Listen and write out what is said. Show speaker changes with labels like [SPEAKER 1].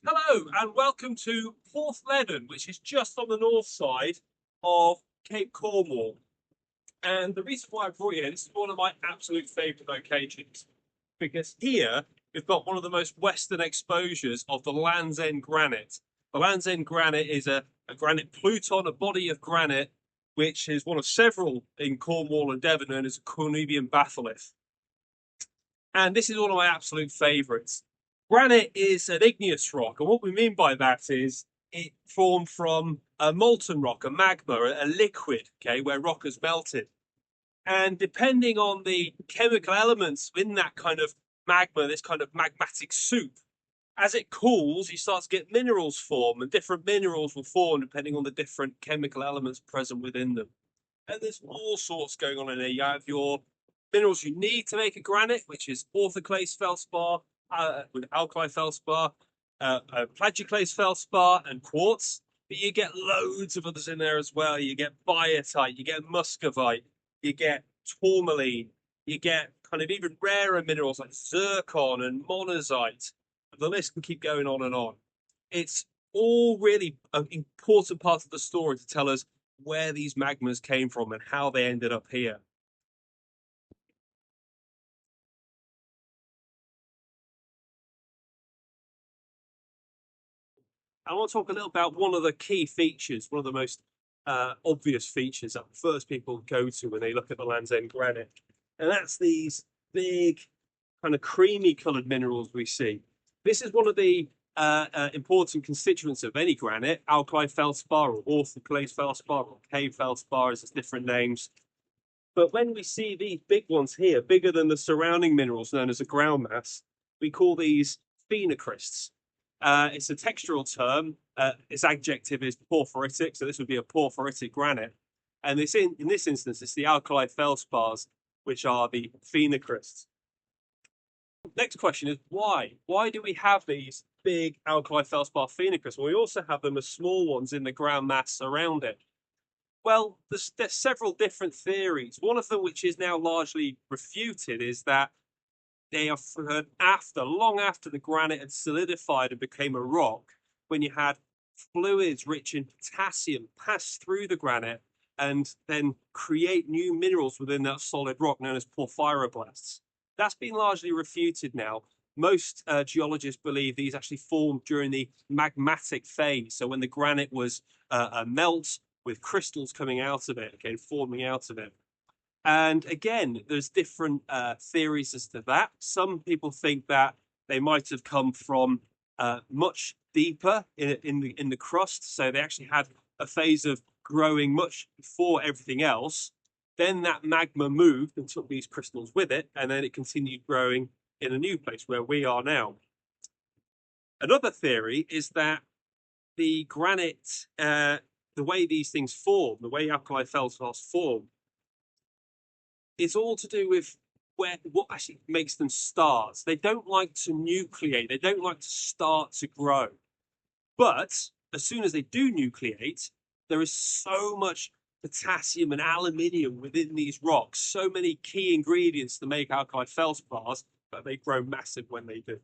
[SPEAKER 1] Hello and welcome to Porth Ledden, which is just on the north side of Cape Cornwall. And the reason why I brought you in, this is one of my absolute favourite locations, because here we've got one of the most western exposures of the Land's End granite. The Land's End granite is a granite pluton, a body of granite, which is one of several in Cornwall and Devon known as a Cornubian batholith. And this is one of my absolute favourites. Granite is an igneous rock, and what we mean by that is it formed from a molten rock, a magma, a liquid, okay, where rock has melted. And depending on the chemical elements in that kind of magma, this kind of magmatic soup, as it cools, you start to get minerals form, and different minerals will form depending on the different chemical elements present within them. And there's all sorts going on in there. You have your minerals you need to make a granite, which is orthoclase feldspar, with alkali feldspar, plagioclase feldspar, and quartz. But you get loads of others in there as well. You get biotite, you get muscovite, you get tourmaline, you get kind of even rarer minerals like zircon and monazite. The list can keep going on and on. It's all really an important part of the story to tell us where these magmas came from and how they ended up here. I want to talk a little about one of the key features, one of the most obvious features that first people go to when they look at the Land's End granite. And that's these big, kind of creamy coloured minerals we see. This is one of the important constituents of any granite, alkali feldspar or orthoclase feldspar or cave feldspar as its different names. But when we see these big ones here, bigger than the surrounding minerals known as a ground mass, we call these phenocrysts. It's a textural term. Its adjective is porphyritic, so this would be a porphyritic granite. And in this instance, it's the alkali feldspars, which are the phenocrysts. Next question is why? Why do we have these big alkali feldspar phenocrysts? Well, we also have them as small ones in the ground mass around it. Well, there's several different theories. One of them, which is now largely refuted, is that they occurred long after the granite had solidified and became a rock, when you had fluids rich in potassium pass through the granite and then create new minerals within that solid rock known as porphyroblasts. That's been largely refuted now. Most geologists believe these actually formed during the magmatic phase, so when the granite was a melt with crystals coming out of it, okay, forming out of it. And again, there's different theories as to that. Some people think that they might have come from much deeper in the crust, so they actually had a phase of growing much before everything else. Then that magma moved and took these crystals with it, and then it continued growing in a new place where we are now. Another theory is that the granite, the way these things form, the way alkali feldspars form, it's all to do with what actually makes them stars. They don't like to nucleate. They don't like to start to grow. But as soon as they do nucleate, there is so much potassium and aluminium within these rocks, so many key ingredients to make alkali feldspars, that they grow massive when they do.